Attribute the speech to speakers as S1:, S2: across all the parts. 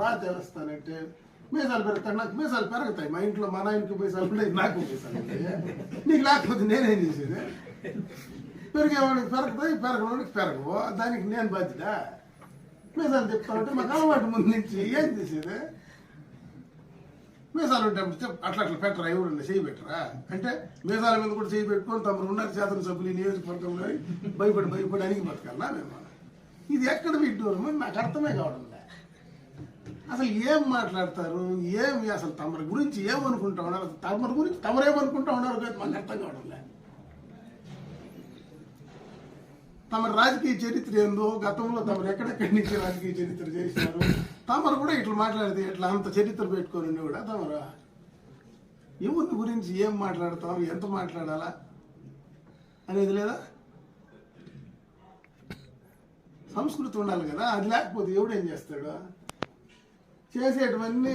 S1: బాగా తెలుస్తానంటే మీసాలు పెరుగుతాయి. నాకు మీసాలు పెరుగుతాయి. మా ఇంట్లో మా నాయనకి మీసాలు ఉన్నాయి, నాకు మీసాలు ఉన్నాయి. నీకు లేకపోతే నేనేం చేసేది? పెరిగేవాడికి పెరుగుతాయి, పెరగవాడికి పెరగవు. దానికి నేను బాధ్యత. మీసాలు చెప్తా ఉంటే మాకు అలవాటు ముందు నుంచి ఏం చేసేది? మీసాలు ఉంటే అట్లా అట్లా పెట్టరా, ఎవరన్నా చేయి పెట్టరా అంటే మీసాల మీద కూడా చేయి పెట్టుకొని తమరు ఉన్నారు శాసనసభ్యులు నియోజకవర్గంలో భయపడి అడిగి బతకాలా మేము? ఇది ఎక్కడ విడ్డూరమో నాకు అర్థమే కావడం. అసలు ఏం మాట్లాడతారు, ఏమి అసలు తమరి గురించి ఏమనుకుంటా ఉన్నారు, తమరి గురించి తమరేమనుకుంటా ఉన్నారు కదా మాకు అర్థం కావడం లే. తమ రాజకీయ చరిత్ర ఏందో, గతంలో తమరు ఎక్కడెక్కడి నుంచి రాజకీయ చరిత్ర చేసినారు, తమరు కూడా ఇట్లా మాట్లాడితే ఇట్లా అంత చరిత్ర పెట్టుకొని కూడా తమరు ఎవరి గురించి ఏం మాట్లాడతారు, ఎంత మాట్లాడాలా అనేది లేదా? సంస్కృతి ఉండాలి కదా, అది లేకపోతే ఎవడేం చేస్తాడు? చేసేటివన్నీ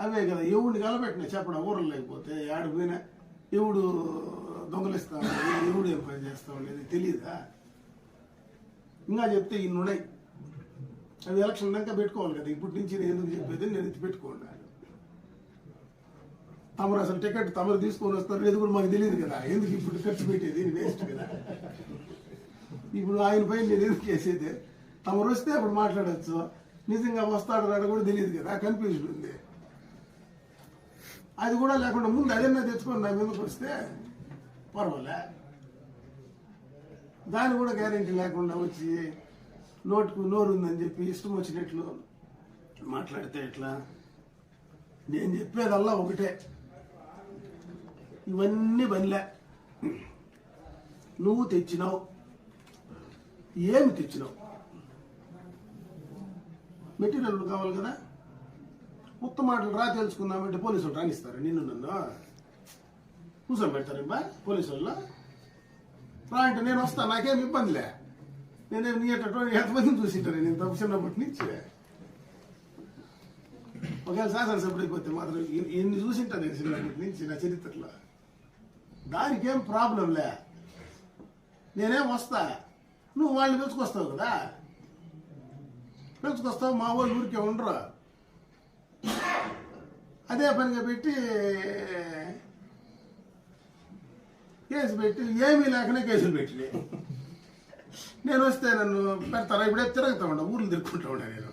S1: అవే కదా. ఎవడిని కలబెట్టినా చెప్పడం ఊరలు లేకపోతే ఆడిపోయినా ఎవడు దొంగలిస్తా ఉండేది, ఎవడు ఏం పని చేస్తా ఉండేది తెలియదా? ఇంకా చెప్తే ఇన్ని ఉన్నాయి. అవి ఎలక్షన్ దాకా పెట్టుకోవాలి కదా. ఇప్పటి నుంచి నేను ఎందుకు చెప్పేది, నేను ఎత్తి పెట్టుకోండి. తమరు అసలు టికెట్ తమరు తీసుకొని వస్తారు, ఇది కూడా మాకు తెలియదు కదా. ఎందుకు ఇప్పుడు ఖర్చు పెట్టేది, వేస్ట్ కదా. ఇప్పుడు ఆయన పైన నేను ఎందుకు చేసేది? తమరు వస్తే అప్పుడు మాట్లాడచ్చు. నిజంగా వస్తాడు రాడు కూడా తెలియదు కదా, కన్ఫ్యూజన్ ఉంది. అది కూడా లేకుండా ముందు అదన్నా తెచ్చుకొని నా మీదకి వస్తే పర్వాలే. దాని కూడా గ్యారెంటీ లేకుండా వచ్చి నోటుకు నోరు ఉందని చెప్పి ఇష్టం వచ్చినట్లు మాట్లాడితే ఎట్లా? నేను చెప్పేదల్లా ఒకటే, ఇవన్నీ బనిలే. నువ్వు తెచ్చినావు, ఏమి తెచ్చినావు? మెటీరియల్ కావాలి కదా. ఉత్త మాటలు రా తెలుసుకుందామంటే పోలీసులు రాణిస్తారు నిన్ను నన్ను కూర్చొని పెడతారు. ఇబ్బా పోలీసు వాళ్ళు రా అంటే నేను వస్తాను, నాకేం ఇబ్బందిలే. నేనేం నీ ఎంతమందిని చూసింటాను నేను తప్పు చిన్నప్పటి నుంచి. ఒకవేళ శాసనసభ్యుడు అయిపోతే మాత్రం ఎన్ని చూసింటాను నేను చిన్నప్పటి నుంచి నా చరిత్రలో. దానికేం ప్రాబ్లంలే. నేనేం వస్తా, నువ్వు వాళ్ళని పిలుచుకొస్తావు కదా. పిలుచుకొస్తావు, మా వాళ్ళు ఊరికే ఉండరు. అదే పనిగా పెట్టి కేసు పెట్టి ఏమీ లేకనే కేసులు పెట్టి నేను వస్తే నన్ను పెడతారా? ఇప్పుడే తిరుగుతా ఉండా, ఊర్లు తిరుగుకుంటా ఉండా నేను.